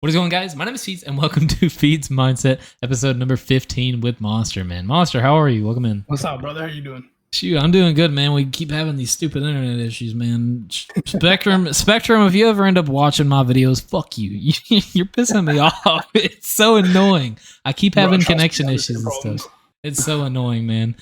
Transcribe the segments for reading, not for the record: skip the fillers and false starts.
What is going on, guys? My name is Feeds, and welcome to Feeds Mindset, episode number 15 with Mnstr, man. Mnstr, how are you? Welcome in. What's up, brother? How you doing? Shoot, I'm doing good, man. We keep having these stupid internet issues, man. Spectrum, if you ever end up watching my videos, fuck you. You're pissing me off. It's so annoying. I keep having connection issues and stuff. It's so annoying, man.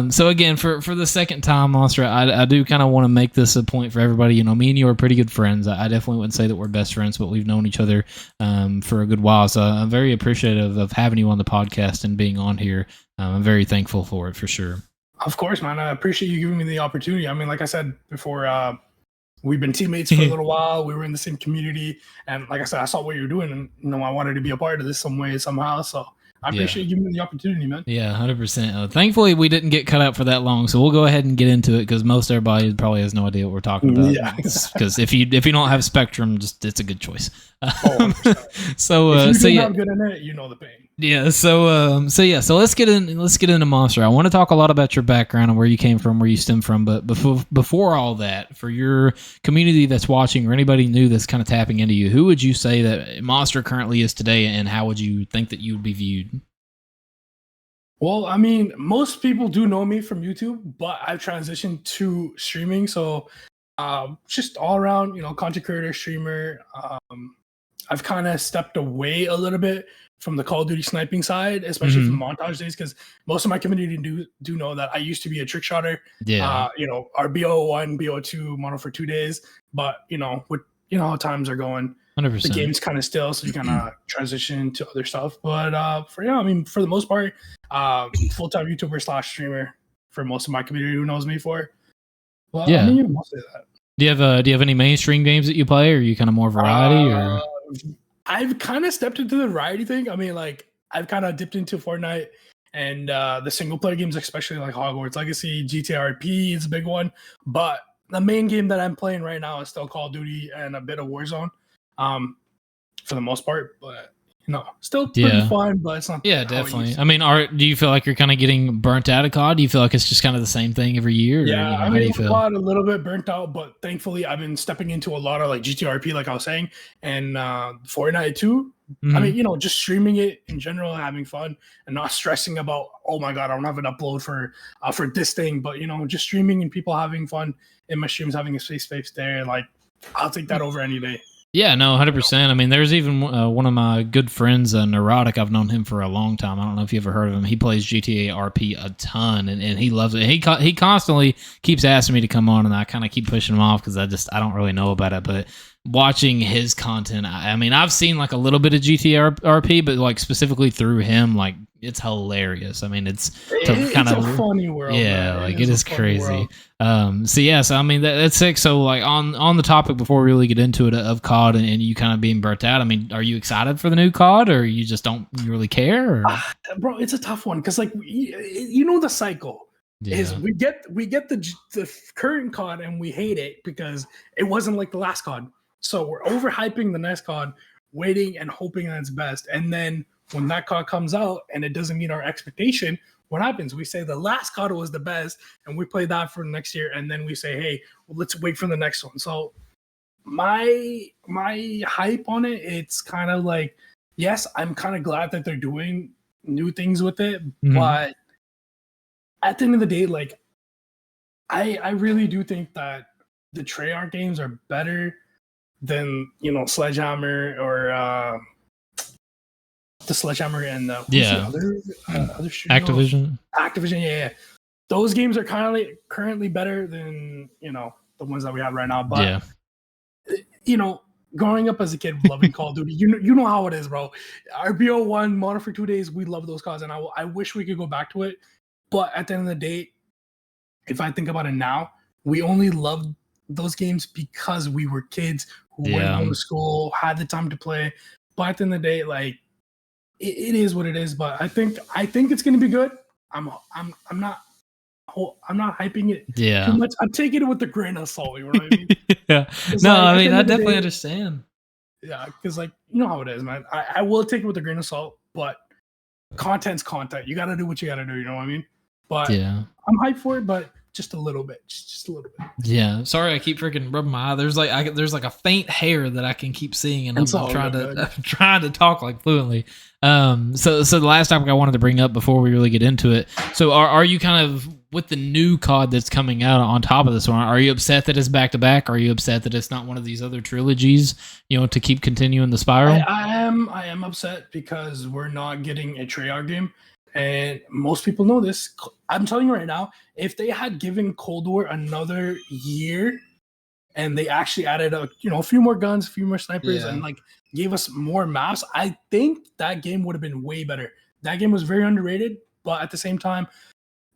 So again, for the second time, Mnstr, I do kind of want to make this a point for everybody. You know, me and you are pretty good friends. I definitely wouldn't say that we're best friends, but we've known each other for a good while. So I'm very appreciative of having you on the podcast and being on here. I'm very thankful for it, for sure. Of course, man. I appreciate you giving me the opportunity. I mean, like I said before, we've been teammates for a little while. We were in the same community. And like I said, I saw what you were doing. And, you know, I wanted to be a part of this some way, somehow. So I appreciate you giving me the opopportunity, man. Yeah, 100%. Thankfully, we didn't get cut out for that long, so we'll go ahead and get into it because most everybody probably has no idea what we're talking about. Yeah, because if you don't have Spectrum, just it's a good choice. So if you don't have good internet, you know the pain. Yeah. So let's get into Mnstr. I want to talk a lot about your background and where you came from, where you stem from. But before all that, for your community that's watching or anybody new that's kind of tapping into you, who would you say that Mnstr currently is today, and how would you think that you would be viewed? Well, I mean, most people do know me from YouTube, but I've transitioned to streaming. So just all around, you know, content creator, streamer. I've kind of stepped away a little bit from the Call of Duty sniping side, especially from montage days, because most of my community do know that I used to be a trick shotter. Yeah. You know, our BO1, BO2 mono for 2 days, but you know, with how times are going, 100%. the game's kind of still, so you kind of transition to other stuff. But I mean, for the most part, full-time YouTuber / streamer for most of my community who knows me for. Well, yeah, I mean, mostly that. Do you have any mainstream games that you play, or are you kind of more variety? Or I've kind of stepped into the variety thing. I mean, like I've kind of dipped into Fortnite and the single player games, especially like Hogwarts Legacy, GTA RP is a big one. But the main game that I'm playing right now is still Call of Duty and a bit of Warzone, for the most part. But you know, still pretty fun, but it's not. Yeah, definitely. I mean, do you feel like you're kind of getting burnt out of COD? Do you feel like it's just kind of the same thing every year? Yeah, or, you know, I mean, COD a little bit burnt out, but thankfully I've been stepping into a lot of like GTRP, like I was saying, and Fortnite too. I mean, you know, just streaming it in general, having fun, and not stressing about, oh my god, I don't have an upload for this thing. But you know, just streaming and people having fun in my streams, having a safe space there, like I'll take that over any day. Yeah, no, 100%. I mean, there's even one of my good friends, Neurotic. I've known him for a long time. I don't know if you ever heard of him. He plays GTA RP a ton, and he loves it. He constantly keeps asking me to come on, and I kind of keep pushing him off because I don't really know about it. But watching his content, I mean, I've seen like a little bit of GTA RP, but like specifically through him, like it's hilarious. I mean, it's kind of a funny world. Yeah, man. Like it is crazy. So I mean that's sick. So like on the topic before we really get into it of COD and you kind of being burnt out, I mean, are you excited for the new COD, or you just don't really care? Bro, it's a tough one because like you know the cycle is we get the current COD and we hate it because it wasn't like the last COD. So we're overhyping the next COD, waiting and hoping that it's best, and then when that COD comes out and it doesn't meet our expectation, what happens? We say the last COD was the best, and we play that for next year, and then we say, hey, well, let's wait for the next one. So my hype on it, it's kind of like, yes, I'm kind of glad that they're doing new things with it, but at the end of the day, like I really do think that the Treyarch games are better than, you know, Sledgehammer or the Sledgehammer and other Activision. Yeah. Those games are currently better than, you know, the ones that we have right now. But you know, growing up as a kid loving Call of Duty, you know how it is, bro. Our BO1 mono for 2 days, we love those CODs, and I wish we could go back to it. But at the end of the day, if I think about it now, we only loved those games because we were kids who went home to school, had the time to play. But at the end of the day, like it is what it is. But I think it's gonna be good. I'm not hyping it too much. I'm taking it with a grain of salt. You know what I mean? No, like, I mean, I definitely understand. Yeah, because like you know how it is, man. I will take it with a grain of salt, but content's content. You got to do what you got to do. You know what I mean? But I'm hyped for it. But just a little bit, just a little bit. Yeah, sorry, I keep freaking rubbing my eye. There's like a faint hair that I can keep seeing, and I'm trying to talk like fluently. So the last topic I wanted to bring up before we really get into it. So are you kind of with the new COD that's coming out on top of this one? Are you upset that it's back to back? Are you upset that it's not one of these other trilogies? To keep continuing the spiral. I am upset because we're not getting a Treyarch game. And most people know this. I'm telling you right now, if they had given Cold War another year and they actually added a few more guns, a few more snipers, and like gave us more maps, I think that game would have been way better. That game was very underrated, but at the same time,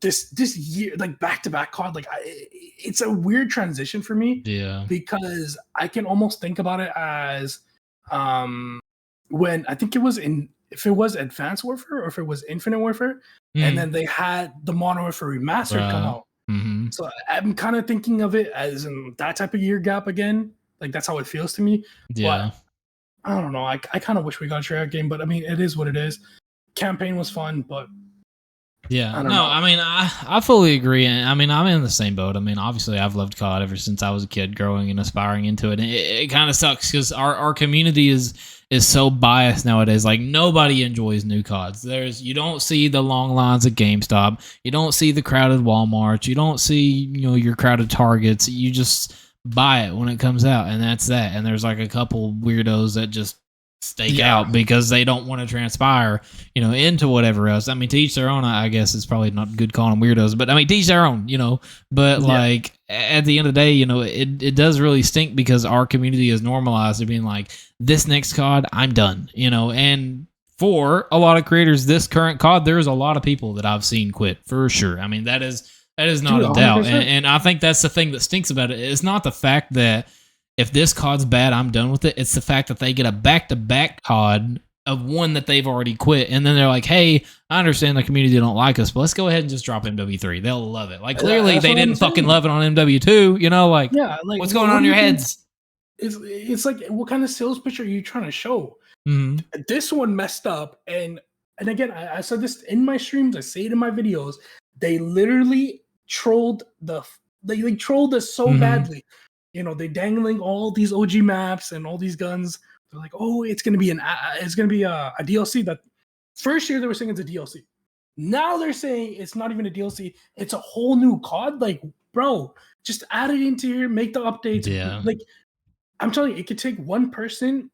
this year, like back-to-back COD, like it's a weird transition for me. Yeah. Because I can almost think about it as when I think it was if it was Advanced Warfare or if it was Infinite Warfare, and then they had the Modern Warfare Remastered come out. Mm-hmm. So I'm kind of thinking of it as in that type of year gap again. Like that's how it feels to me. Yeah. But I don't know. I kind of wish we got a Treyarch game, but I mean, it is what it is. Campaign was fun, but yeah, I mean, I fully agree. And I mean, I'm in the same boat. I mean, obviously, I've loved COD ever since I was a kid, growing and aspiring into it. And it kind of sucks because our community is so biased nowadays. Like nobody enjoys new CODs. You don't see the long lines at GameStop. You don't see the crowded Walmarts. You don't see your crowded Targets. You just buy it when it comes out, and that's that. And there's like a couple weirdos that just stake out because they don't want to transpire, into whatever else. I mean, to each their own. I guess it's probably not good calling them weirdos, but I mean, to each their own, But like at the end of the day, it does really stink because our community is normalized to being like, this next COD, I'm done, And for a lot of creators, this current COD, there's a lot of people that I've seen quit for sure. I mean, that is not a doubt, and I think that's the thing that stinks about it. It's not the fact that if this COD's bad, I'm done with it. It's the fact that they get a back-to-back COD of one that they've already quit, and then they're like, hey, I understand the community don't like us, but let's go ahead and just drop MW3. They'll love it. Like, clearly they didn't fucking love it on MW2, like, what's going on in your heads? It's like, what kind of sales pitch are you trying to show? Mm-hmm. This one messed up, and again, I said this in my streams, I say it in my videos, they literally trolled they trolled us so badly. They dangling all these OG maps and all these guns. They're like, oh, it's gonna be a DLC. That first year they were saying it's a DLC. Now they're saying it's not even a DLC. It's a whole new COD. Like, bro, just add it into here, make the updates. Yeah. Like, I'm telling you, it could take one person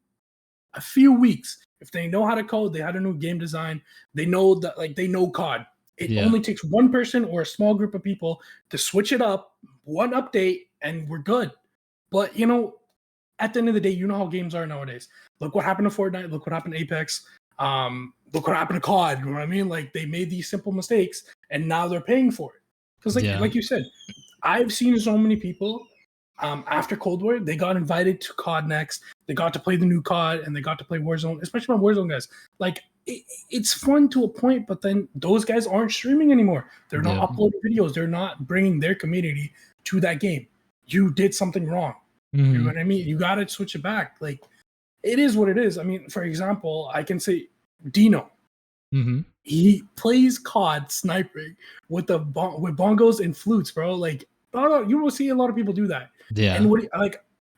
a few weeks if they know how to code. They had a new game design. They know that, like, they know COD. It only takes one person or a small group of people to switch it up, one update, and we're good. But, at the end of the day, you know how games are nowadays. Look what happened to Fortnite. Look what happened to Apex. Look what happened to COD. You know what I mean? Like, they made these simple mistakes, and now they're paying for it. Because, like you said, I've seen so many people after Cold War, they got invited to COD Next. They got to play the new COD, and they got to play Warzone, especially my Warzone guys. Like, it's fun to a point, but then those guys aren't streaming anymore. They're not uploading videos. They're not bringing their community to that game. You did something wrong. Mm-hmm. You know what I mean? You got to switch it back. Like, it is what it is. I mean, for example, I can say Dino. Mm-hmm. He plays COD sniping with bongos and flutes, bro. Like, you will see a lot of people do that. Yeah. And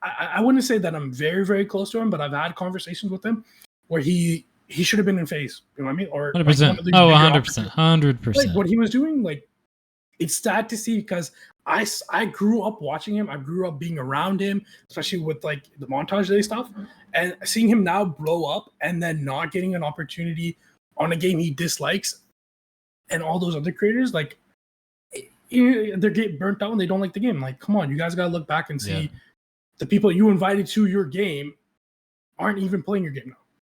I wouldn't say that I'm very, very close to him, but I've had conversations with him where he should have been in phase. You know what I mean? Or 100%. Like 100%. 100%. Like what he was doing, like, it's sad to see because I grew up watching him. I grew up being around him, especially with like the montage day stuff, and seeing him now blow up and then not getting an opportunity on a game he dislikes, and all those other creators, like, they're getting burnt out and they don't like the game. Like, come on, you guys gotta look back and see the people you invited to your game aren't even playing your game now,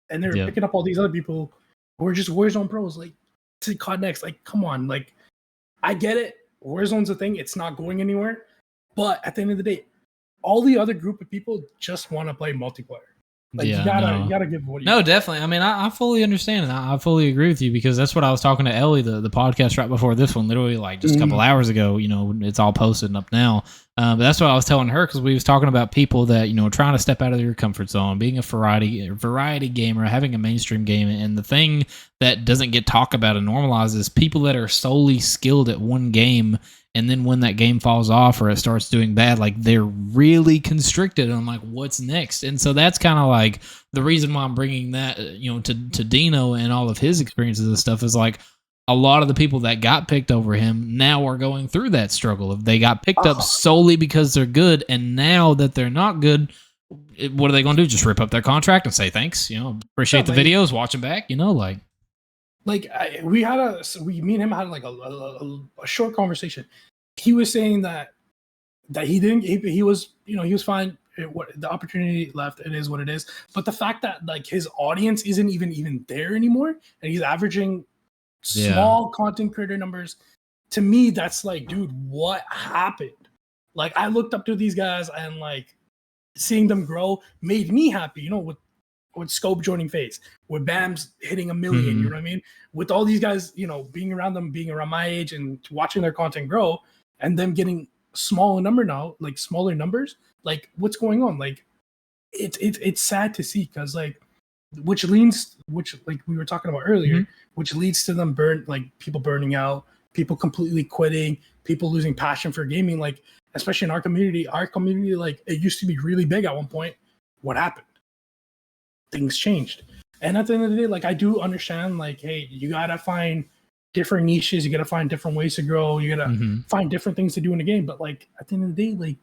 and they're picking up all these other people who are just Warzone pros, like, to COD Next. Like, come on, like, I get it. Warzone's a thing. It's not going anywhere. But at the end of the day, all the other group of people just want to play multiplayer. Like, you gotta give what you No, definitely. I mean, I fully understand, and I fully agree with you, because that's what I was talking to Ellie, the podcast right before this one, literally like just a couple hours ago. It's all posted up now. But that's what I was telling her, because we was talking about people that, trying to step out of their comfort zone, being a variety gamer, having a mainstream game. And the thing that doesn't get talked about and normalized is people that are solely skilled at one game and then when that game falls off or it starts doing bad, like they're really constricted on like what's next. And so that's kind of like the reason why I'm bringing that, to Dino and all of his experiences and stuff is like a lot of the people that got picked over him now are going through that struggle. If they got picked up solely because they're good, and now that they're not good, what are they going to do? Just rip up their contract and say thanks? Appreciate the videos, watch them back. Me and him had like a short conversation. He was saying that he didn't. He was he was fine. The opportunity left. It is what it is. But the fact that like his audience isn't even there anymore, and he's averaging small content creator numbers, to me that's like, dude, what happened? Like I looked up to these guys, and like seeing them grow made me happy. With Scope joining FaZe, with Bam's hitting 1 million, you know what I mean? With all these guys, being around them, being around my age, and watching their content grow, and them getting smaller numbers. Like, what's going on? Like, it's sad to see, because like, which like we were talking about earlier, which leads to them people burning out, people completely quitting, people losing passion for gaming. Like, especially in our community, like it used to be really big at one point. What happened? Things changed. And at the end of the day, like I do understand, like, hey, you gotta find different niches, you gotta find different ways to grow, you gotta find different things to do in the game. But like at the end of the day, like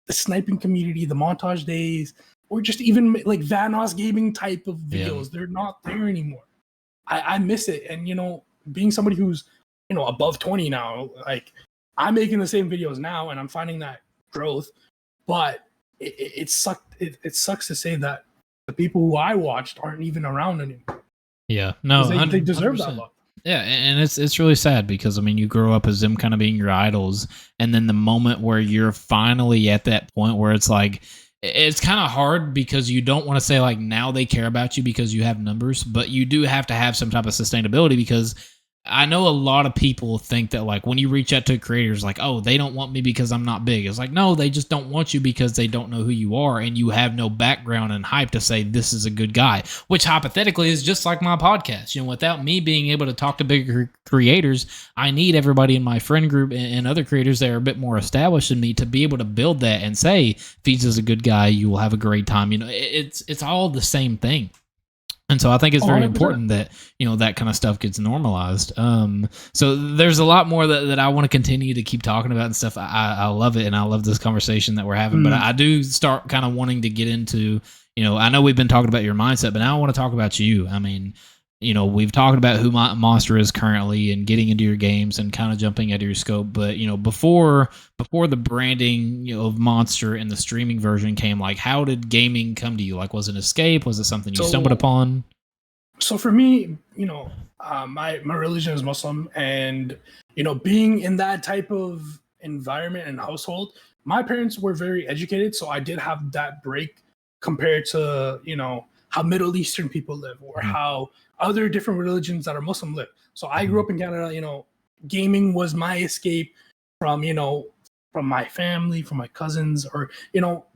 the sniping community, the montage days, or just even like Vanoss gaming type of videos, they're not there anymore. I miss it. And being somebody who's above 20 now, like I'm making the same videos now and I'm finding that growth, but it sucks to say that the people who I watched aren't even around anymore. Yeah, no, they deserve 100%. That love. Yeah, and it's really sad because you grow up as them kind of being your idols, and then the moment where you're finally at that point where it's like it's kind of hard because you don't want to say like now they care about you because you have numbers, but you do have to have some type of sustainability because I know a lot of people think that like when you reach out to creators like, oh, they don't want me because I'm not big. It's like, no, they just don't want you because they don't know who you are and you have no background and hype to say this is a good guy, which hypothetically is just like my podcast. Without me being able to talk to bigger creators, I need everybody in my friend group and other creators that are a bit more established than me to be able to build that and say, if he's is a good guy, you will have a great time. It's all the same thing. And so I think it's very 100%. important that, that kind of stuff gets normalized. So there's a lot more that I want to continue to keep talking about and stuff. I love it. And I love this conversation that we're having, but I do start kind of wanting to get into, I know we've been talking about your mindset, but now I want to talk about you. I mean, we've talked about who Mnstr is currently and getting into your games and kind of jumping out of your scope. But, before the branding, of Mnstr and the streaming version came, like, how did gaming come to you? Like, was it an escape? Was it something you stumbled upon? So for me, my religion is Muslim, and, being in that type of environment and household, my parents were very educated. So I did have that break compared to, how Middle Eastern people live or how other different religions that are Muslim live. So I grew up in Canada, gaming was my escape from, from my family, from my cousins, or,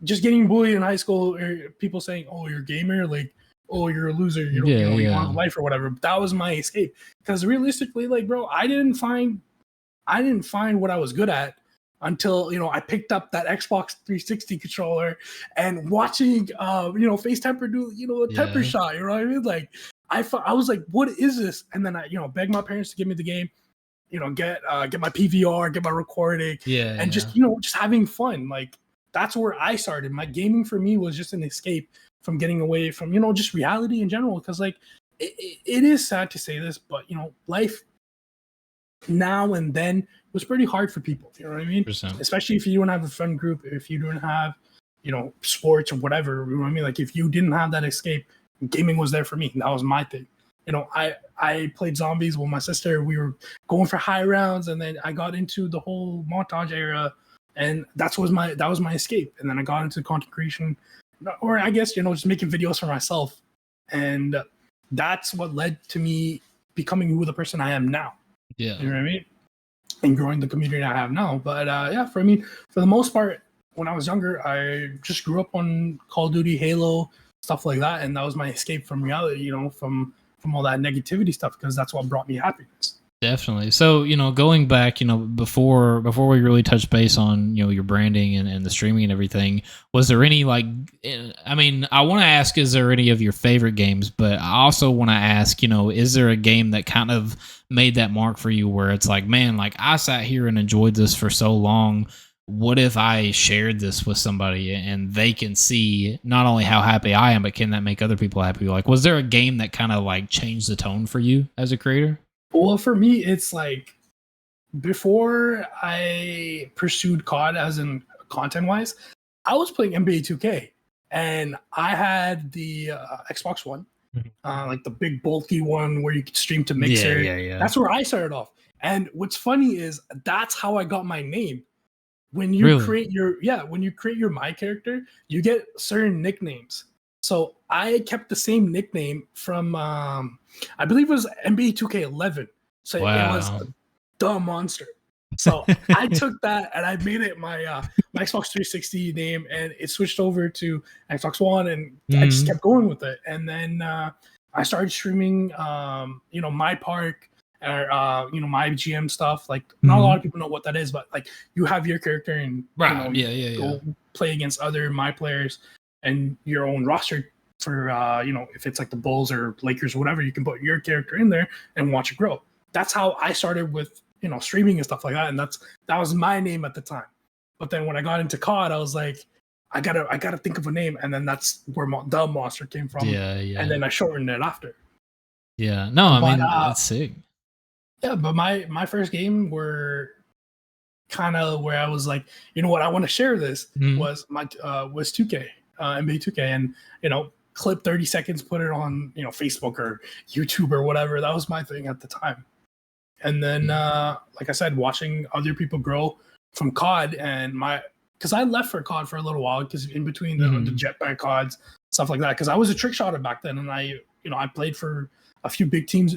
just getting bullied in high school, or people saying, oh, you're a gamer, like, oh, you're a loser, you don't have life or whatever. But that was my escape. Because realistically, like, bro, I didn't find what I was good at until I picked up that Xbox 360 controller and watching FaZe Temper do a temper shot. You know what I mean? Like I was like, what is this? And then I begged my parents to give me the game, get my PVR, get my recording, and just just having fun. Like that's where I started. My gaming for me was just an escape from getting away from just reality in general. Because like it is sad to say this, but life now and then was pretty hard for people. You know what I mean? 100%. Especially if you don't have a friend group, if you don't have, sports or whatever. You know what I mean? Like if you didn't have that escape, gaming was there for me. That was my thing. I played zombies with my sister. We were going for high rounds, and then I got into the whole montage era, and that was my escape. And then I got into content creation, or I guess just making videos for myself, and that's what led to me becoming who the person I am now. Yeah. You know what I mean? And growing the community I have now. But for the most part, when I was younger, I just grew up on Call of Duty, Halo, stuff like that. And that was my escape from reality, from all that negativity stuff, because that's what brought me happiness. Definitely. So, going back, before we really touch base on, your branding and the streaming and everything, was there any I mean, I want to ask, is there any of your favorite games? But I also want to ask, is there a game that kind of made that mark for you where it's like, man, like I sat here and enjoyed this for so long. What if I shared this with somebody and they can see not only how happy I am, but can that make other people happy? Like, was there a game that kind of like changed the tone for you as a creator? Well, for me, it's like before I pursued COD as in content wise, I was playing NBA 2K and I had the Xbox One, like the big bulky one where you could stream to Mixer. Yeah. That's where I started off. And what's funny is that's how I got my name. When you Really? create your my character, you get certain nicknames. So I kept the same nickname from I believe it was NBA 2K11. So Wow. it was the Mnstr. So I took that and I made it my my Xbox 360 name, and it switched over to Xbox One, and I just kept going with it. And then I started streaming my park or my GM stuff. Like not a lot of people know what that is, but like you have your character and Right. go play against other my players and your own roster for if it's like the Bulls or Lakers or whatever, you can put your character in there and watch it grow. That's how I started with streaming and stuff like that, and that was my name at the time. But then when I got into COD, I was like, I gotta think of a name, and then that's where the Mnstr came from. Yeah. And then I shortened it after. Yeah. No, I mean that's sick. Yeah, but my first game were kind of where I was like, you know what, I want to share this was my was 2K, NBA 2K, and clip 30 seconds, put it on Facebook or YouTube or whatever. That was my thing at the time. And then like I said, watching other people grow from COD and because I left for COD for a little while because in between the jetpack CODs, stuff like that, because I was a trick shotter back then, and I played for a few big teams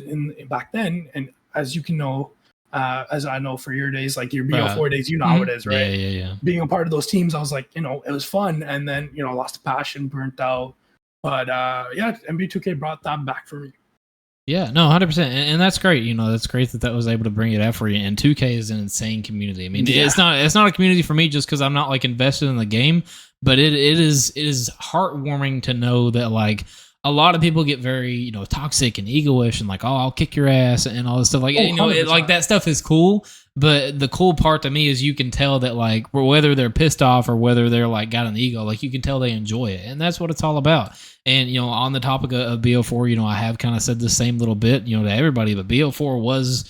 back then. And as you can know, as I know for your days, like your BO4 days, how it is, right? Yeah. Being a part of those teams, I was like, it was fun. And then, I lost the passion, burnt out. But NBA 2K brought that back for me. Yeah, no, 100%. And that's great. That's great that was able to bring it out for you. And 2K is an insane community. I mean, it's not a community for me just because I'm not like invested in the game, but it is heartwarming to know that like a lot of people get very, toxic and egoish and like, oh, I'll kick your ass and all this stuff. Like, like that stuff is cool. But the cool part to me is you can tell that like whether they're pissed off or whether they're like got an ego, like you can tell they enjoy it. And that's what it's all about. And, on the topic of BO4, I have kind of said the same little bit, to everybody, but BO4 was,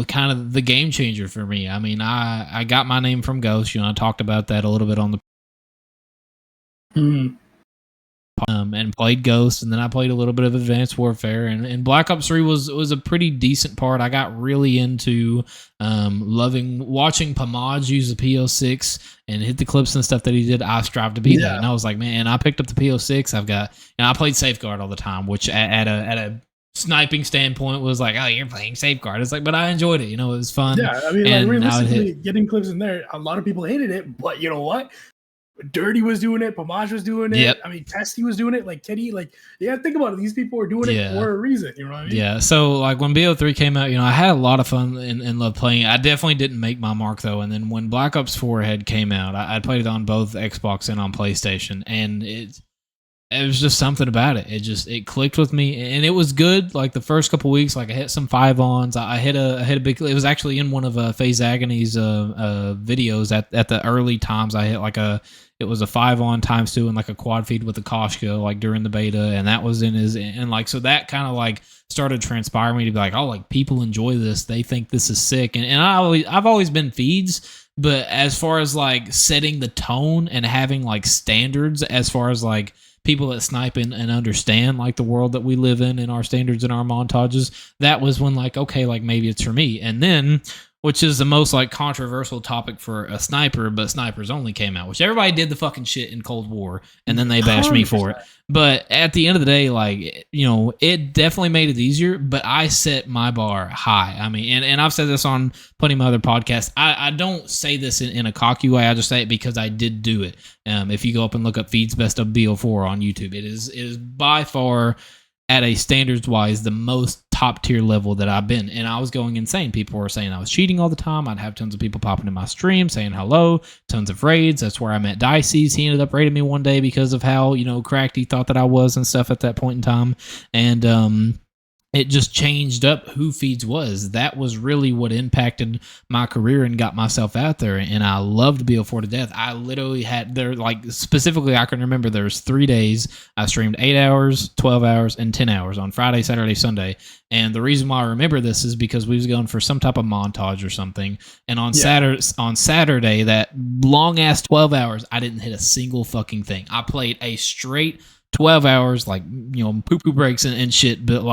kind of the game changer for me. I mean, I got my name from Ghost. I talked about that a little bit on the and played Ghost, and then I played a little bit of Advanced Warfare, and Black Ops 3 was a pretty decent part. I got really into watching Pomage use the PO6 and hit the clips and stuff that he did. I strive to be that, and I was like, man, I picked up the PO6. I played Safeguard all the time, which at a sniping standpoint was like, oh, you're playing Safeguard. It's like, but I enjoyed it. It was fun. Yeah, I mean, like realistically, getting clips in there, a lot of people hated it, but you know what? Dirty was doing it, Pomage was doing it. Yep. I mean, Testy was doing it, like Kitty. Like, you gotta think about it. These people were doing it for a reason. You know what I mean? Yeah. So, like, when BO3 came out, I had a lot of fun and loved playing it. I definitely didn't make my mark, though. And then when Black Ops 4 came out, I played it on both Xbox and on PlayStation. And it was just something about it. It clicked with me, and it was good. Like the first couple weeks, like I hit some 5-ons. I hit a big. It was actually in one of FaZe Agony's videos at the early times. I hit it was a 5-on ×2 and like a quad feed with a Koshka like during the beta, and that was in his and like so that kind of like started transpiring me to be like, oh, like people enjoy this. They think this is sick, and I've always been feeds. But as far as like setting the tone and having like standards, as far as like people that snipe and understand like the world that we live in and our standards and our montages, that was when like, okay, like maybe it's for me. And then, which is the most like controversial topic for a sniper, but Snipers Only came out, which everybody did the fucking shit in Cold War, and then they bashed 100%. Me for it. But at the end of the day, like, it definitely made it easier, but I set my bar high. I mean, and I've said this on plenty of my other podcasts. I don't say this in a cocky way. I just say it because I did do it. If you go up and look up Feed's Best of BO4 on YouTube, it is by far, at a standards-wise, the most top tier level that I've been. And I was going insane. People were saying I was cheating all the time. I'd have tons of people popping in my stream saying hello, tons of raids. That's where I met Dicey's. He ended up raiding me one day because of how, cracked he thought that I was and stuff at that point in time. And, it just changed up who Feeds was. That was really what impacted my career and got myself out there. And I loved BO4 to death. I literally had specifically, I can remember there was 3 days. I streamed 8 hours, 12 hours, and 10 hours on Friday, Saturday, Sunday. And the reason why I remember this is because we was going for some type of montage or something. And on Saturday, that long ass 12 hours, I didn't hit a single fucking thing. I played a straight 12 hours, poo-poo breaks and shit, but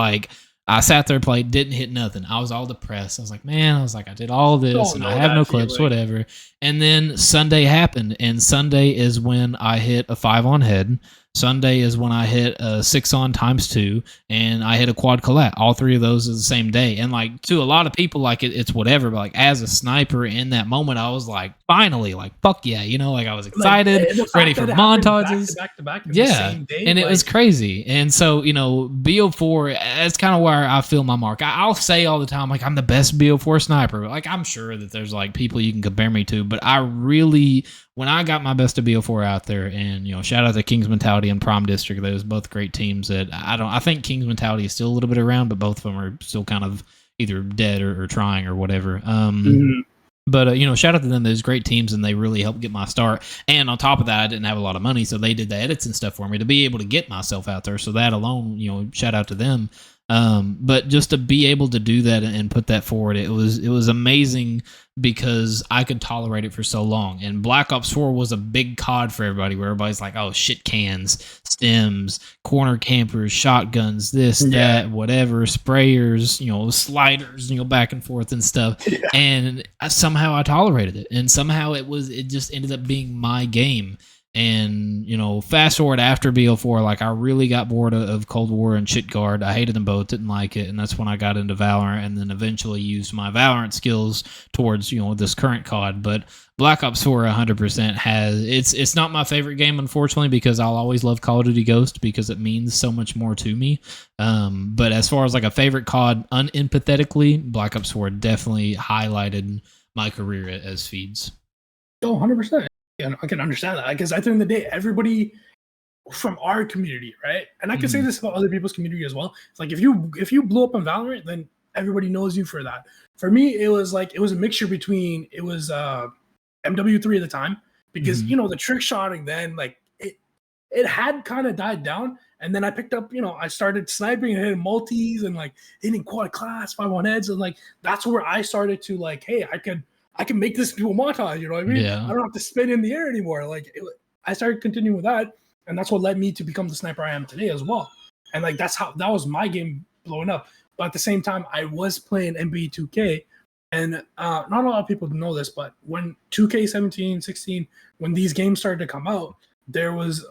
I sat there, played, didn't hit nothing. I was all depressed. I was like, man, I did all this and I have no clips, whatever. And then Sunday happened, and Sunday is when I hit a 5 on head. Sunday is when I hit a 6 on ×2, and I hit a quad collat. All 3 of those is the same day. And to a lot of people, it's whatever. But as a sniper in that moment, I was like, finally, fuck yeah, I was excited, ready for montages. Back to back. Yeah, the same day, and it was crazy. And so BO4, that's kind of where I feel my mark. I'll say all the time, I'm the best BO4 sniper. I'm sure that there's people you can compare me to, but I really, when I got my best of BO4 out there, and shout out to King's Mentality and Prom District, those both great teams that I think King's Mentality is still a little bit around, but both of them are still kind of either dead or trying or whatever. But shout out to them. Those great teams, and they really helped get my start. And on top of that, I didn't have a lot of money, so they did the edits and stuff for me to be able to get myself out there. So that alone, shout out to them. But just to be able to do that and put that forward, it was amazing because I could tolerate it for so long. And Black Ops 4 was a big COD for everybody, where everybody's like, oh, shit cans, stems, corner campers, shotguns, this, that, whatever, sprayers, sliders, back and forth and stuff. Yeah. And somehow I tolerated it. And somehow it just ended up being my game. And, fast forward after BO4, I really got bored of Cold War and Shitguard. I hated them both, didn't like it. And that's when I got into Valorant, and then eventually used my Valorant skills towards, this current COD. But Black Ops 4 100% it's not my favorite game, unfortunately, because I'll always love Call of Duty Ghost because it means so much more to me. But as far as a favorite COD, unempathetically, Black Ops 4 definitely highlighted my career as Feeds. Oh, 100%. Yeah, I can understand that, because at the end of the day, everybody from our community, right? And I can say this about other people's community as well. It's if you blew up on Valorant, then everybody knows you for that. For me, it was a mixture between MW3 at the time, because the trick shotting then it had kind of died down, and then I picked up I started sniping and hitting multis and hitting quad class 5 on heads, and that's where I started to hey, I can make this into a montage, you know what I mean? Yeah. I don't have to spin in the air anymore. I started continuing with that, and that's what led me to become the sniper I am today as well. And that was my game blowing up. But at the same time, I was playing NBA 2K, and not a lot of people know this, but when 2K17, 16, when these games started to come out, there was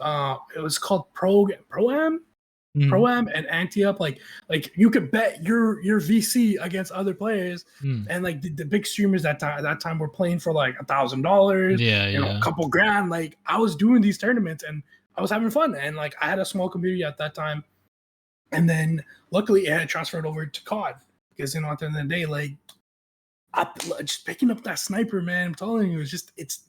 it was called Pro-Am and Ante-Up. You could bet your VC against other players, and the big streamers at that time were playing for $1,000, a couple grand. I was doing these tournaments and I was having fun, and I had a small community at that time. And then luckily it had transferred over to COD, because at the end of the day, just picking up that sniper, man, I'm telling you, it's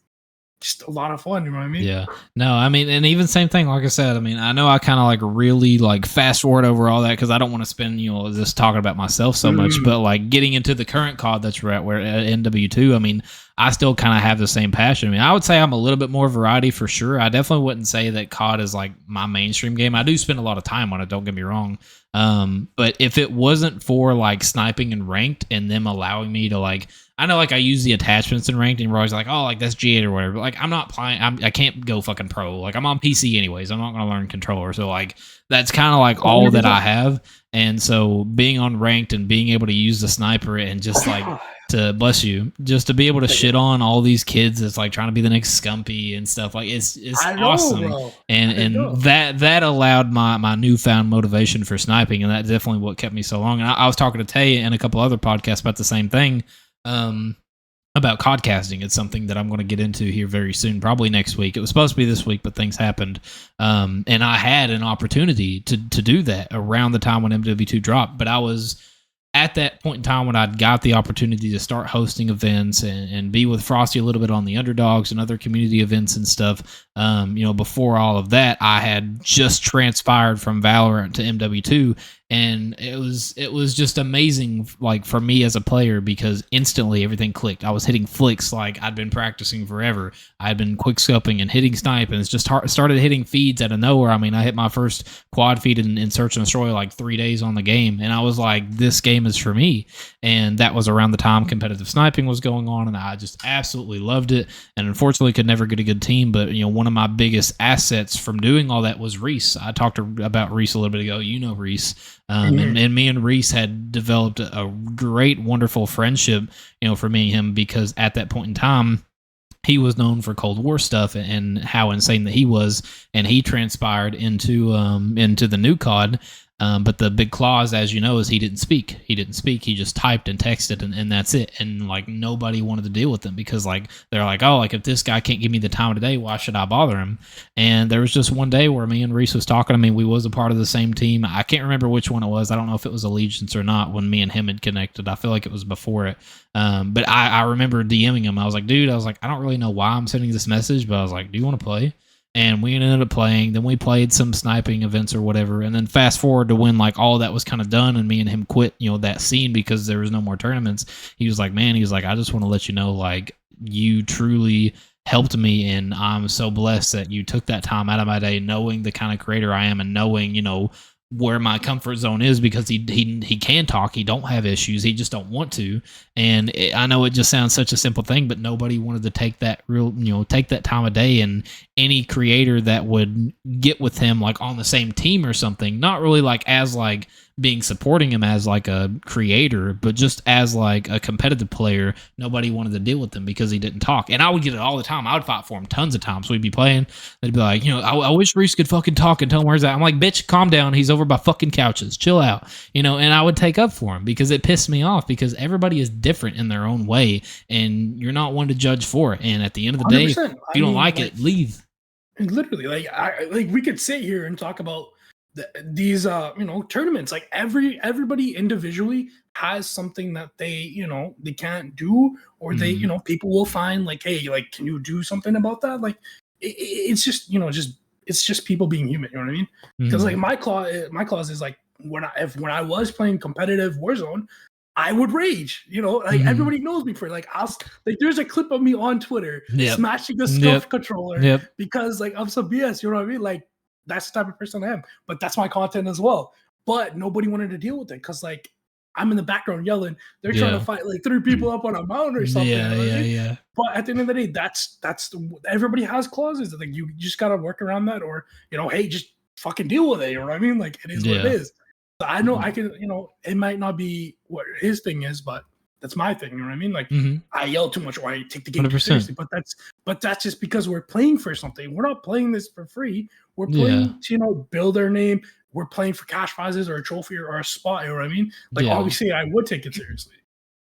just a lot of fun, you know what I mean? Yeah. No, I mean, and even same thing, like I said, I know I kind of really fast forward over all that, because I don't want to spend, just talking about myself so much, but getting into the current COD that you're at, where at NW2, I still kind of have the same passion. I would say I'm a little bit more variety for sure. I definitely wouldn't say that COD is my mainstream game. I do spend a lot of time on it, don't get me wrong. But if it wasn't for sniping and ranked and them allowing me to I know I use the attachments in ranked, and we're always oh, that's G8 or whatever. But I'm not playing. I can't go fucking pro. I'm on PC anyways. I'm not going to learn controller. So that's kind of all that I have. And so being on ranked and being able to use the sniper and just to bless you, just to be able to shit on all these kids that's trying to be the next Scumpy and stuff, it's awesome. Bro. And that allowed my newfound motivation for sniping, and that's definitely what kept me so long. And I was talking to Tay and a couple other podcasts about the same thing. About codcasting. It's something that I'm going to get into here very soon, probably next week. It was supposed to be this week, but things happened. And I had an opportunity to do that around the time when MW2 dropped, but I was at that point in time when I'd got the opportunity to start hosting events and be with Frosty a little bit on the underdogs and other community events and stuff, before all of that, I had just transpired from Valorant to MW2, and it was just amazing, like, for me as a player, because instantly everything clicked. I was hitting flicks like I'd been practicing forever. I'd been quick scoping and hitting snipe, and it's just started hitting feeds out of nowhere. I mean, I hit my first quad feed in Search and Destroy like 3 days on the game, and I was like, this game is for me. And that was around the time competitive sniping was going on, and I just absolutely loved it. And unfortunately could never get a good team, but one of my biggest assets from doing all that was Reese. I talked about Reese a little bit ago. Reese. And me and Reese had developed a great, wonderful friendship, for me and him, because at that point in time, he was known for Cold War stuff and how insane that he was, and he transpired into the new COD. But the big clause, as you know, is he didn't speak. He didn't speak. He just typed and texted, and that's it. And like nobody wanted to deal with him because like they're like, oh, like if this guy can't give me the time of day, why should I bother him? And there was just one day where me and Reese was talking. I mean, we was a part of the same team. I can't remember which one it was. I don't know if it was Allegiance or not when me and him had connected. I feel like it was before it. But I remember DMing him. I was like, dude, I don't really know why I'm sending this message, but I was like, do you want to play? And we ended up playing. Then we played some sniping events or whatever. And then fast forward to when like all that was kind of done and me and him quit, that scene because there was no more tournaments. He was like, I just want to let you know, like, you truly helped me. And I'm so blessed that you took that time out of my day, knowing the kind of creator I am and knowing, where my comfort zone is, because he can talk. He don't have issues. He just don't want to. And I know it just sounds such a simple thing, but nobody wanted to take that take that time of day. And any creator that would get with him like on the same team or something, not really like as like being supporting him as like a creator, but just as like a competitive player, nobody wanted to deal with him because he didn't talk. And I would get it all the time. I would fight for him tons of times. We'd be playing. They'd be like, I wish Reese could fucking talk and tell him where's that. I'm like, bitch, calm down. He's over by fucking couches. Chill out. And I would take up for him because it pissed me off, because everybody is different in their own way and you're not one to judge for it. And at the end of the day, if you don't like it, leave. Literally, like we could sit here and talk about these tournaments. Like everybody individually has something that they they can't do, or they people will find like, hey, like, can you do something about that? Like it's just it's just people being human. You know what I mean? Because like my clause is like when I was playing competitive Warzone, I would rage, everybody knows me for like, there's a clip of me on Twitter smashing the scuff controller because like of some BS, you know what I mean? Like that's the type of person I am, but that's my content as well. But nobody wanted to deal with it because like I'm in the background yelling. They're trying to fight like 3 people up on a mountain or something. Yeah. But at the end of the day, that's everybody has clauses. Like you just gotta work around that, or hey, just fucking deal with it. You know what I mean? Like it is what it is. I know I can, it might not be what his thing is, but that's my thing. You know what I mean? Like I yell too much or I take the game too seriously, but that's just because we're playing for something. We're not playing this for free. We're playing to, build our name. We're playing for cash prizes or a trophy or a spot. You know what I mean? Like obviously I would take it seriously.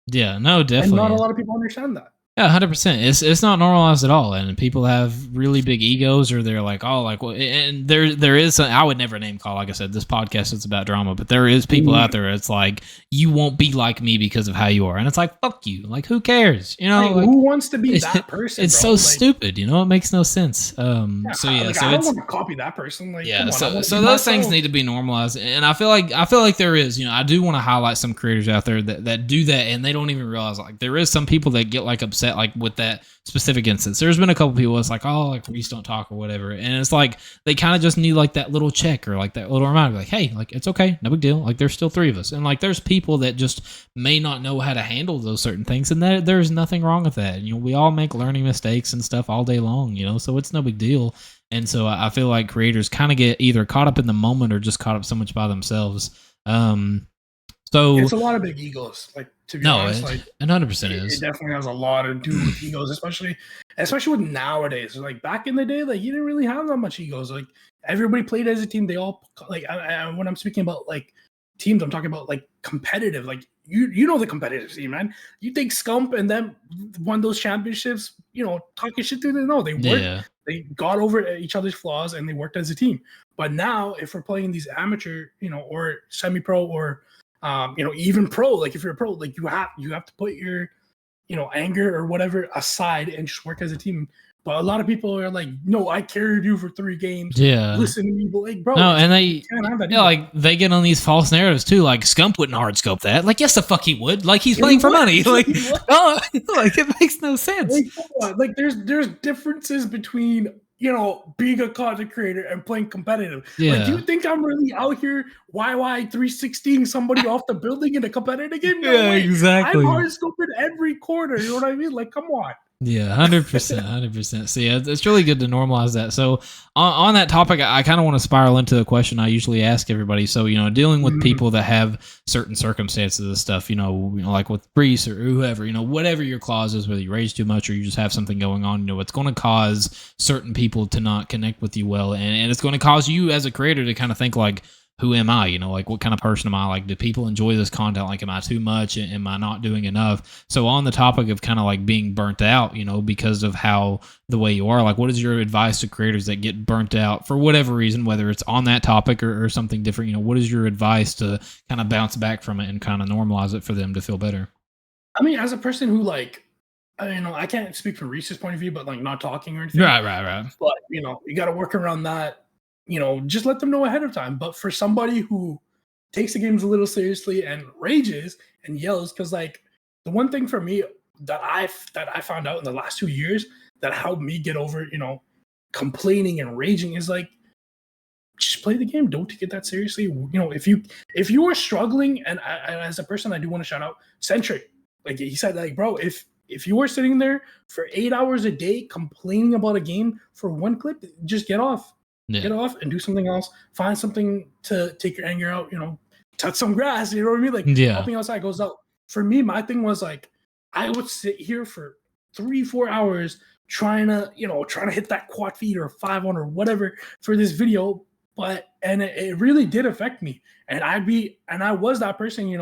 Yeah, no, definitely. And not a lot of people understand that. Yeah, 100%. It's not normalized at all, and people have really big egos, or they're like, oh, like, well, and there is. I would never name call. Like I said, this podcast is about drama, but there is people out there. It's like, you won't be like me because of how you are, and it's like, fuck you. Like, who cares? Like, who wants to be that person? It's so stupid. It makes no sense. So I don't want to copy that person. Like, so those things need to be normalized, and I feel like there is. I do want to highlight some creators out there that do that, and they don't even realize, like, there is some people that get like upset, like with that specific instance. There's been a couple people that's like, oh, like Reese don't talk or whatever, and it's like they kind of just need like that little check or like that little reminder, like, hey, like it's okay, no big deal, like there's still 3 of us. And like there's people that just may not know how to handle those certain things, and there's nothing wrong with that. We all make learning mistakes and stuff all day long, so it's no big deal. And so I feel like creators kind of get either caught up in the moment or just caught up so much by themselves. So it's a lot of big egos, like, to be honest. Like 100% is. It definitely has a lot to do with egos, especially with nowadays. Like back in the day, like you didn't really have that much egos. Like everybody played as a team. They all like. When I'm speaking about like teams, I'm talking about like competitive. Like you know the competitive scene, man. You think Scump and them won those championships, talking shit to them. No, they worked. Yeah. They got over each other's flaws and they worked as a team. But now, if we're playing these amateur, or semi-pro or Even pro, like if you're a pro, like you have to put your, anger or whatever aside and just work as a team. But a lot of people are like, no, I carried you for 3 games. Yeah. Listen to me, but like, bro. No, and like they get on these false narratives too. Like Scump wouldn't hard scope that. Like, yes, the fuck he would. Like he's playing for money. Like, oh, like it makes no sense. Like there's differences between being a content creator and playing competitive. Yeah. Like, do you think I'm really out here YY 316 somebody off the building in a competitive game? No yeah, way. exactly. I'm hard scoping every corner. You know what I mean? Like, come on. Yeah, 100%. So yeah, it's really good to normalize that. So on that topic, I kind of want to spiral into a question I usually ask everybody. So dealing with people that have certain circumstances and stuff, like with Reese or whoever, whatever your clause is, whether you rage too much or you just have something going on, it's going to cause certain people to not connect with you well, and it's going to cause you as a creator to kind of think like, who am I? Like, what kind of person am I? Like, do people enjoy this content? Like, am I too much? Am I not doing enough? So on the topic of kind of like being burnt out, because of how the way you are, like, what is your advice to creators that get burnt out for whatever reason, whether it's on that topic or something different? What is your advice to kind of bounce back from it and kind of normalize it for them to feel better? I mean, as a person who I can't speak from Reese's point of view, but like not talking or anything. Right. But you got to work around that. Just let them know ahead of time. But for somebody who takes the games a little seriously and rages and yells, because like the one thing for me that I found out in the last 2 years that helped me get over, complaining and raging is like, just play the game. Don't take it that seriously. If you are struggling, and as a person, I do want to shout out Sentry. Like he said, like, bro, if you are sitting there for 8 hours a day complaining about a game for one clip, just get off. Yeah. Get off and do something else. Find something to take your anger out. Touch some grass. You know what I mean? Like, helping outside goes out. For me, my thing was like, I would sit here for 3-4 hours trying to hit that quad feed or 5-1 or whatever for this video. And it really did affect me. And I was that person,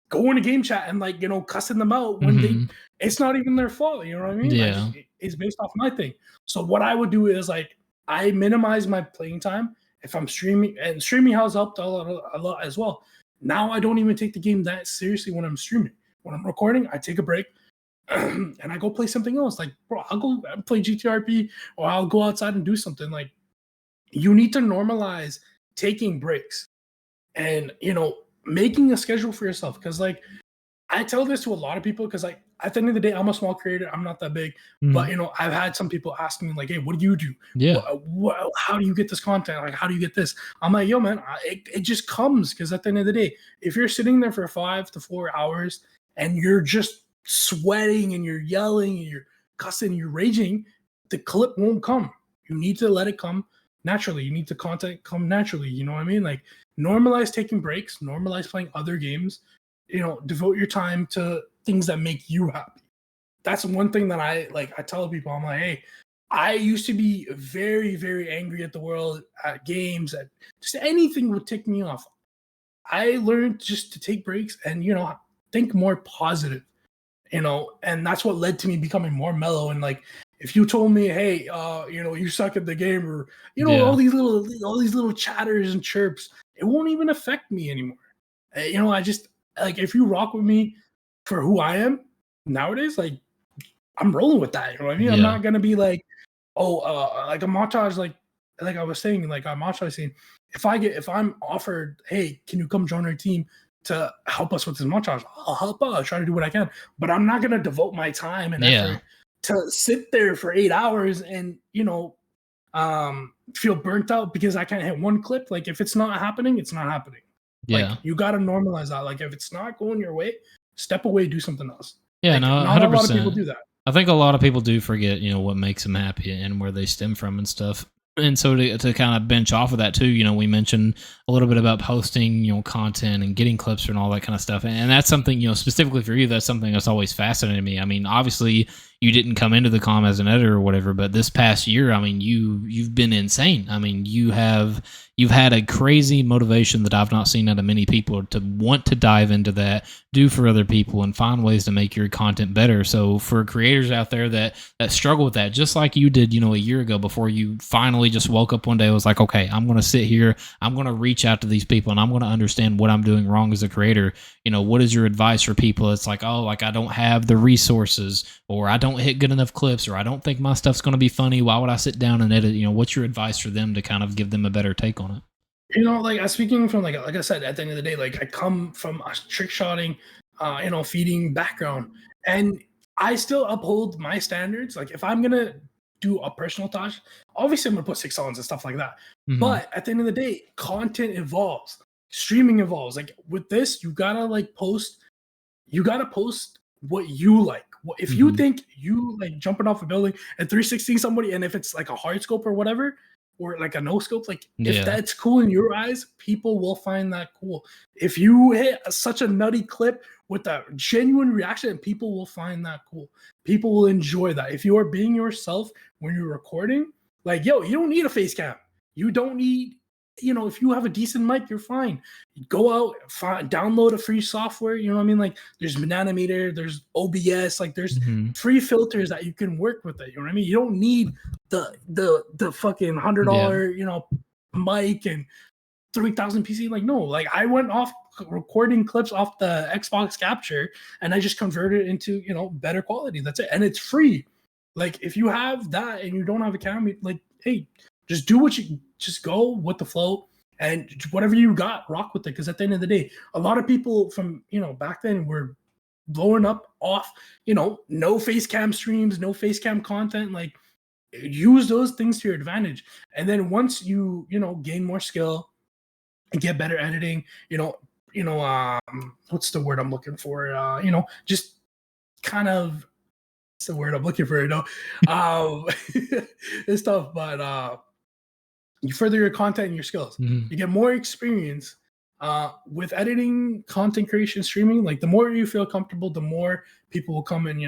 going to game chat and like, cussing them out when it's not even their fault. You know what I mean? Yeah. Like, it's based off my thing. So what I would do is like, I minimize my playing time if I'm streaming, and streaming has helped a lot as well. Now I don't even take the game that seriously when I'm streaming. When I'm recording, I take a break and I go play something else. Like, bro, I'll go play GTRP or I'll go outside and do something. Like, you need to normalize taking breaks and, making a schedule for yourself. Because like, I tell this to a lot of people because like at the end of the day, I'm a small creator. I'm not that big, but I've had some people ask me like, "Hey, what do you do? Yeah, how do you get this content? Like, how do you get this?" I'm like, "Yo, man, it just comes." Because at the end of the day, if you're sitting there for 5 to 4 hours and you're just sweating and you're yelling and you're cussing, and you're raging, the clip won't come. You need to let it come naturally. You need the content come naturally. You know what I mean? Like, normalize taking breaks. Normalize playing other games. Devote your time to things that make you happy. That's one thing that I tell people. I'm like, hey, I used to be very, very angry at the world, at games, at just anything would tick me off. I learned just to take breaks and, think more positive, and that's what led to me becoming more mellow. And like, if you told me, hey, you suck at the game, or, all these little chatters and chirps, it won't even affect me anymore. I just, like, if you rock with me for who I am nowadays, like, I'm rolling with that. You know what I mean? Yeah. I'm not gonna be like, like a montage, like I was saying, like a montage scene. If I'm offered, hey, can you come join our team to help us with this montage? I'll help out. I'll try to do what I can, but I'm not gonna devote my time and effort to sit there for 8 hours and feel burnt out because I can't hit one clip. Like, if it's not happening, it's not happening. Yeah. Like, you got to normalize that. Like, if it's not going your way, step away, do something else. Yeah, like, no, 100%. Not a lot of people do that. I think a lot of people do forget, what makes them happy and where they stem from and stuff. And so to kind of bench off of that too, we mentioned a little bit about posting, content and getting clips and all that kind of stuff. And that's something, specifically for you, that's something that's always fascinated me. I mean, obviously, you didn't come into the comm as an editor or whatever, but this past year, I mean, you've been insane. I mean, you've had a crazy motivation that I've not seen out of many people to want to dive into that, do for other people, and find ways to make your content better. So for creators out there that struggle with that, just like you did, a year ago, before you finally just woke up one day, was like, okay, I'm going to sit here, I'm going to reach out to these people, and I'm going to understand what I'm doing wrong as a creator. What is your advice for people? It's like, oh, like I don't have the resources, or I don't hit good enough clips, or I don't think my stuff's going to be funny. Why would I sit down and edit? What's your advice for them to kind of give them a better take on it? Like speaking from like I said, at the end of the day, like I come from a trick shotting, feeding background, and I still uphold my standards. Like if I'm gonna do a personal touch, obviously I'm gonna put 6 ons and stuff like that. Mhm. But at the end of the day, content evolves, streaming evolves. Like with this, you gotta post what you like. If you think you like jumping off a building and 360 somebody, and if it's like a hard scope or whatever, or like a no scope, like if that's cool in your eyes, people will find that cool. If you hit such a nutty clip with a genuine reaction, people will find that cool. People will enjoy that. If you are being yourself when you're recording, like, yo, you don't need a face cam. You don't need, if you have a decent mic, you're fine. Go out, download a free software. You know what I mean? Like there's Bananameter, there's OBS, like there's free filters that you can work with it. You know what I mean? You don't need the fucking $100, mic and 3,000 PC. Like, no, like I went off recording clips off the Xbox Capture and I just converted it into, better quality. That's it. And it's free. Like if you have that and you don't have a camera, like, hey, just do just go with the flow and whatever you got, rock with it. Because at the end of the day, a lot of people from, back then were blowing up off, no face cam streams, no face cam content. Like use those things to your advantage. And then once you, gain more skill and get better editing, what's the word I'm looking for? Just kind of, what's the word I'm looking for, it's tough, but you further your content and your skills. You get more experience with editing, content creation, streaming. Like the more you feel comfortable, the more people will come and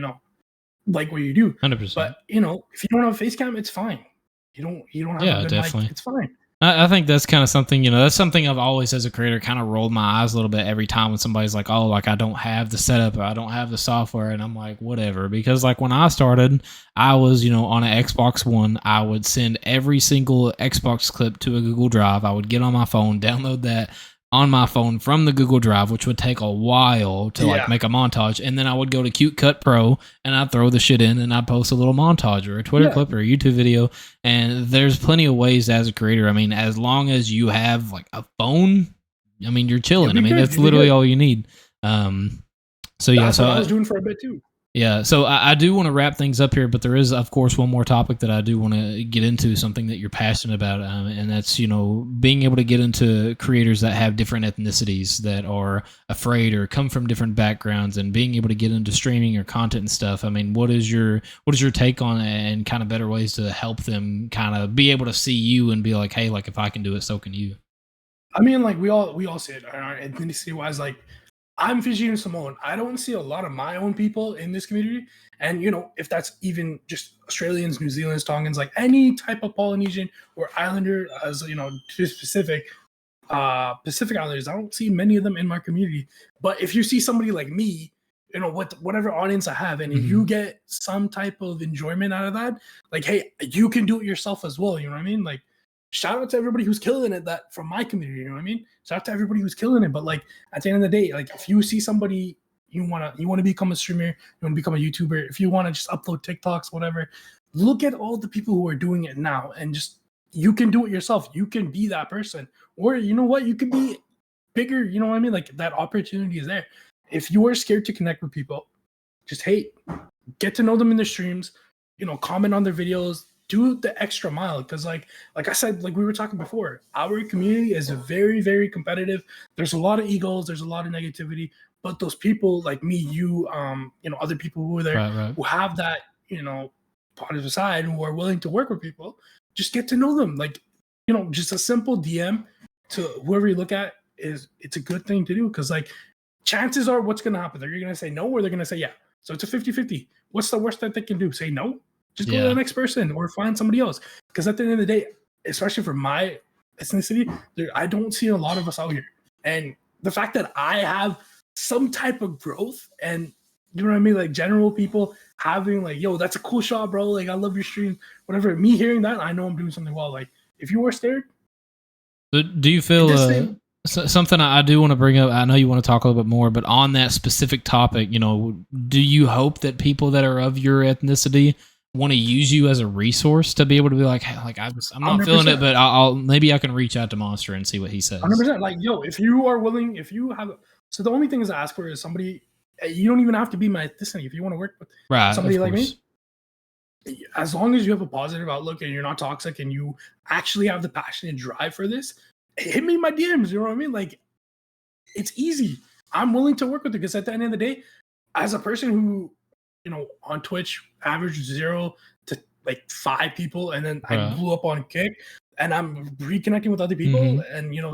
like what you do. 100%. But if you don't have a face cam, it's fine. You don't have a good mic, it's fine. I think that's kind of something, that's something I've always, as a creator, kind of rolled my eyes a little bit every time when somebody's like, oh, like I don't have the setup or I don't have the software. And I'm like, whatever. Because like when I started, I was, on an Xbox One, I would send every single Xbox clip to a Google Drive. I would get on my phone, download that on my phone from the Google Drive, which would take a while to like make a montage. And then I would go to Cute Cut Pro and I'd throw the shit in and I'd post a little montage or a Twitter clip or a YouTube video. And there's plenty of ways as a creator. I mean, as long as you have like a phone, I mean, you're chilling. I mean, that's literally all you need. So yeah, that's what I was doing for a bit too. Yeah, so I do want to wrap things up here, but there is, of course, one more topic that I do want to get into, something that you're passionate about, and that's, being able to get into creators that have different ethnicities, that are afraid or come from different backgrounds, and being able to get into streaming or content and stuff. I mean, what is your take on it, and kind of better ways to help them kind of be able to see you and be like, hey, like if I can do it, so can you. I mean, like we all see it, ethnicity wise, like I'm Fijian and Samoan. I don't see a lot of my own people in this community. And, if that's even just Australians, New Zealanders, Tongans, like any type of Polynesian or Islander, as, to specific Pacific Islanders, I don't see many of them in my community. But if you see somebody like me, with whatever audience I have, and if you get some type of enjoyment out of that, like, hey, you can do it yourself as well. You know what I mean? Like, shout out to everybody who's killing it that from my community, you know what I mean? Shout out to everybody who's killing it. But like at the end of the day, like if you see somebody you wanna become a streamer, you wanna become a YouTuber, if you wanna just upload TikToks, whatever, look at all the people who are doing it now and just you can do it yourself. You can be that person. Or you know what? You can be bigger, you know what I mean? Like that opportunity is there. If you are scared to connect with people, just get to know them in their streams, comment on their videos, do the extra mile. Because like I said, like we were talking before, our community is very, very competitive. There's a lot of egos, there's a lot of negativity, but those people like me, you, other people who are there, who have that, positive side, who are willing to work with people, just get to know them. Like, just a simple DM to whoever you look at it's a good thing to do. Because like chances are what's going to happen, they're going to say no or they're going to say yeah. So it's a 50-50. What's the worst that they can do? Say no? Just go to Yeah. the next person or find somebody else. Because at the end of the day, especially for my ethnicity, I don't see a lot of us out here. And the fact that I have some type of growth and you know what I mean? Like general people having like, yo, that's a cool shot, bro. Like I love your stream, whatever. Me hearing that, I know I'm doing something well. Like if you were scared, do you feel something I do want to bring up? I know you want to talk a little bit more, but on that specific topic, you know, do you hope that people that are of your ethnicity want to use you as a resource to be able to be like, hey, like I'm not 100%. Feeling it, but I'll maybe I can reach out to Mnstr and see what he says. 100%. Like, yo, if you are willing, if you have, so the only thing is I ask for is somebody. You don't even have to be my ethnicity if you want to work with somebody like me. As long as you have a positive outlook and you're not toxic and you actually have the passion and drive for this, hit me in my DMs. You know what I mean? Like, it's easy. I'm willing to work with it because at the end of the day, as a person who, you know, on Twitch averaged 0 to like 5 people, and then I blew up on Kick, and I'm reconnecting with other people, and you know,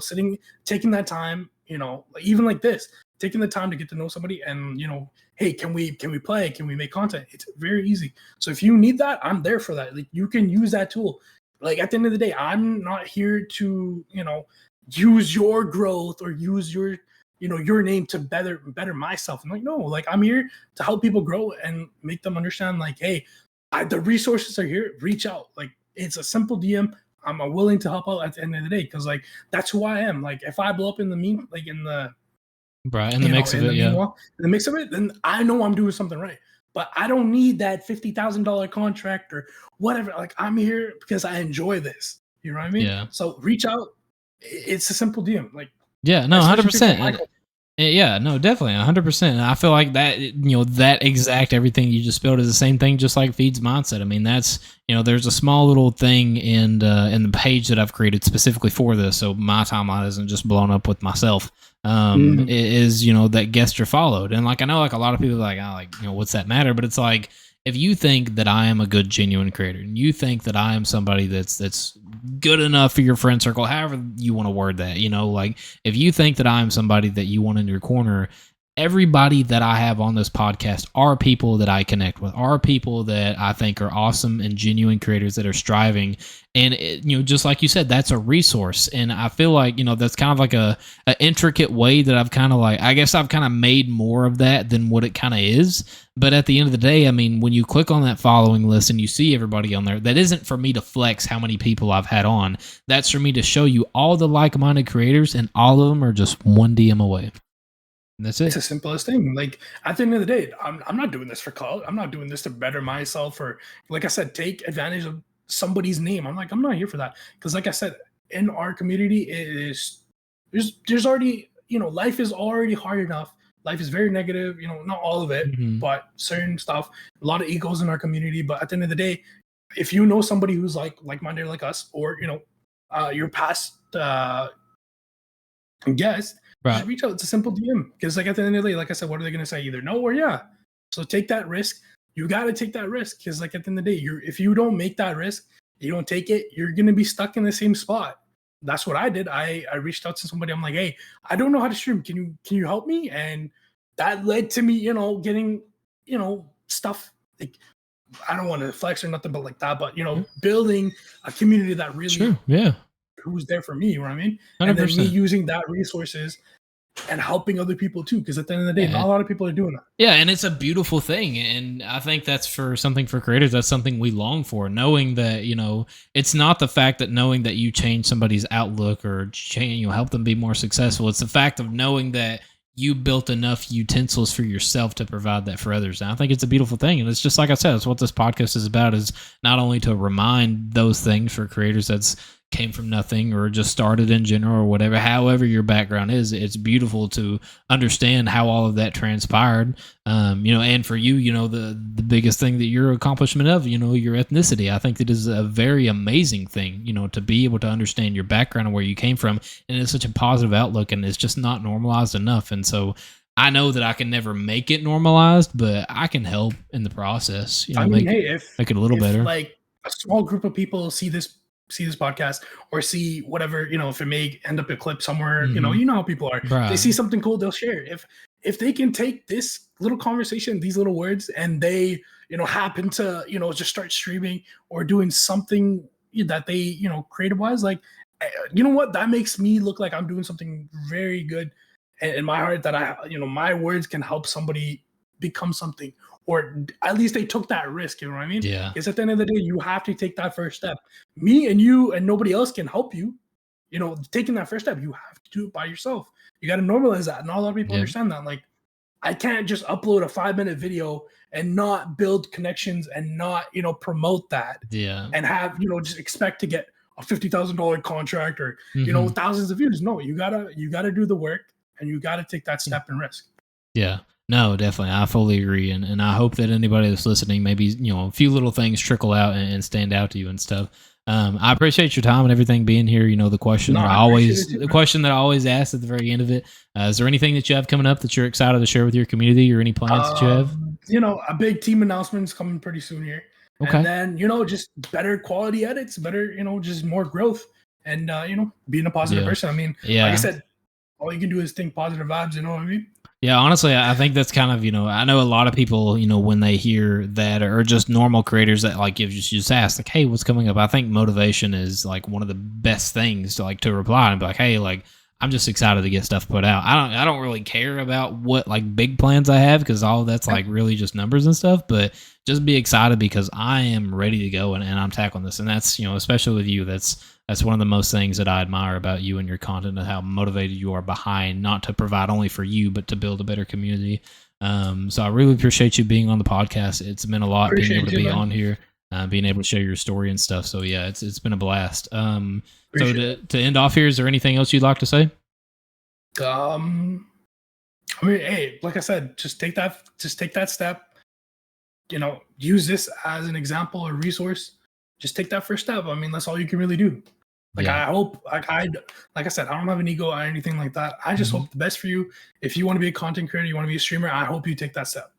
taking that time, you know, even like this, taking the time to get to know somebody, and you know, hey, can we play? Can we make content? It's very easy. So if you need that, I'm there for that. Like you can use that tool. Like at the end of the day, I'm not here to, you know, use your growth or use your, you know, your name to better myself. I'm like, no, like I'm here to help people grow and make them understand like, hey, the resources are here, reach out. Like it's a simple DM. I'm willing to help out at the end of the day. Cause like, that's who I am. Like if I blow up in the meme, like in the mix of it, then I know I'm doing something right. But I don't need that $50,000 contract or whatever. Like I'm here because I enjoy this. You know what I mean? Yeah. So reach out. It's a simple DM. Like, yeah, no, 100%. Yeah, no, definitely 100%. And I feel like that, you know, that exact everything you just spelled is the same thing, just like Feed's mindset. I mean, that's, you know, there's a small little thing in the page that I've created specifically for this, so my timeline isn't just blown up with myself. Is, you know, that guests are followed, and like I know, like a lot of people are like, oh, like, you know, what's that matter? But it's like, if you think that I am a good, genuine creator, and you think that I am somebody that's good enough for your friend circle, however you want to word that, you know, like if you think that I am somebody that you want in your corner, everybody that I have on this podcast are people that I connect with, are people that I think are awesome and genuine creators that are striving. And, you know, just like you said, that's a resource. And I feel like, you know, that's kind of like a intricate way that I've kind of like, I guess I've kind of made more of that than what it kind of is. But at the end of the day, I mean, when you click on that following list and you see everybody on there, that isn't for me to flex how many people I've had on. That's for me to show you all the like-minded creators, and all of them are just one DM away. And that's it. It's the simplest thing. Like at the end of the day, I'm not doing this for clout. I'm not doing this to better myself or, like I said, take advantage of somebody's name. I'm not here for that. Because like I said, in our community, there's already, you know, life is already hard enough. Life is very negative, you know, not all of it, but certain stuff, a lot of egos in our community. But at the end of the day, if you know somebody who's like-minded like us, or, you know, your past guest, just reach out. It's a simple DM. Because like at the end of the day, like I said, what are they going to say? Either no or yeah. So take that risk. You got to take that risk. Because like at the end of the day, if you don't make that risk, you don't take it, you're going to be stuck in the same spot. That's what I did. I reached out to somebody. I'm like, hey, I don't know how to stream. Can you help me? And that led to me, you know, getting, you know, stuff like, I don't want to flex or nothing but like that, but you know, building a community that really, who's there for me, you know what I mean? 100%. And then me using that resources and helping other people too, because at the end of the day, not a lot of people are doing that. Yeah, and it's a beautiful thing, and I think that's for creators. That's something we long for, knowing that, you know, it's not the fact that knowing that you change somebody's outlook or change, you know, help them be more successful. It's the fact of knowing that you built enough utensils for yourself to provide that for others. And I think it's a beautiful thing, and it's just like I said, it's what this podcast is about, is not only to remind those things for creators that's came from nothing or just started in general or whatever, however your background is. It's beautiful to understand how all of that transpired. You know, and for you, you know, the biggest thing that your accomplishment of, you know, your ethnicity, I think that is a very amazing thing, you know, to be able to understand your background and where you came from. And it's such a positive outlook, and it's just not normalized enough. And so I know that I can never make it normalized, but I can help in the process. You know, make it a little better. Like a small group of people see this podcast or see whatever, you know, if it may end up a clip somewhere, you know how people are. They see something cool, they'll share. if they can take this little conversation, these little words, and they, happen to, just start streaming or doing something that they, creative wise, like, you know what, that makes me look like I'm doing something very good in my heart, that my words can help somebody become something, or at least they took that risk. You know what I mean? Yeah. Because at the end of the day, you have to take that first step. Me and you and nobody else can help you. Taking that first step, you have to do it by yourself. You got to normalize that. Not a lot of people understand that. Like, I can't just upload a 5-minute video and not build connections and not, promote that. Yeah. And have, just expect to get a $50,000 contract or, thousands of views. No, you gotta do the work, and you gotta take that step and risk. Yeah. No, definitely. I fully agree. And I hope that anybody that's listening, maybe, a few little things trickle out and stand out to you and stuff. I appreciate your time and everything being here. The question that I always ask at the very end of it. Is there anything that you have coming up that you're excited to share with your community, or any plans that you have? A big team announcement is coming pretty soon here. Okay. And then, just better quality edits, better, just more growth, and, being a positive person. I mean, like I said, all you can do is think positive vibes, you know what I mean? Yeah, honestly, I think that's kind of, I know a lot of people, when they hear that, or just normal creators that like just ask like, hey, what's coming up? I think motivation is like one of the best things to like to reply and be like, hey, like, I'm just excited to get stuff put out. I don't really care about what like big plans I have, because all of that's like really just numbers and stuff, but just be excited because I am ready to go and I'm tackling this. And that's, especially with you, that's one of the most things that I admire about you and your content, and how motivated you are behind, not to provide only for you, but to build a better community. So I really appreciate you being on the podcast. It's been a lot being able to be on here, being able to share your story and stuff. So yeah, it's been a blast. So to end off here, is there anything else you'd like to say? I mean, hey, like I said, just take that step. Use this as an example or resource. Just take that first step. I mean, that's all you can really do. Like, I hope, like I said, I don't have an ego or anything like that. I just hope the best for you. If you want to be a content creator, you want to be a streamer, I hope you take that step.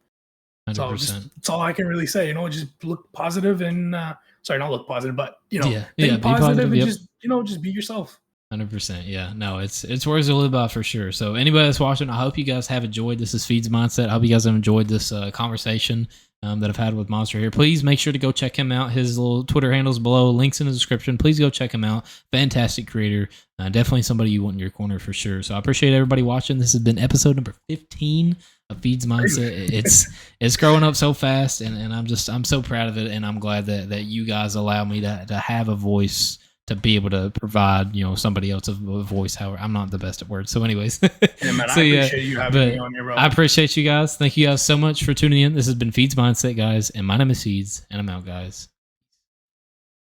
100%. So that's all I can really say. Just look positive and sorry, not look positive, but think positive and just be yourself. 100%. Yeah, no, it's words to live by for sure. So anybody that's watching, I hope you guys have enjoyed. This is Feeds Mindset. I hope you guys have enjoyed this conversation that I've had with Mnstr here. Please make sure to go check him out. His little Twitter handles below, links in the description. Please go check him out. Fantastic creator. Definitely somebody you want in your corner for sure. So I appreciate everybody watching. This has been episode number 15 of Feeds Mindset. It's growing up so fast, and I'm so proud of it, and I'm glad that you guys allow me to have a voice, to be able to provide, somebody else a voice. However, I'm not the best at words. So anyways, man, I appreciate you having me on here, bro. I appreciate you guys. Thank you guys so much for tuning in. This has been Feeds Mindset, guys. And my name is Feeds, and I'm out, guys.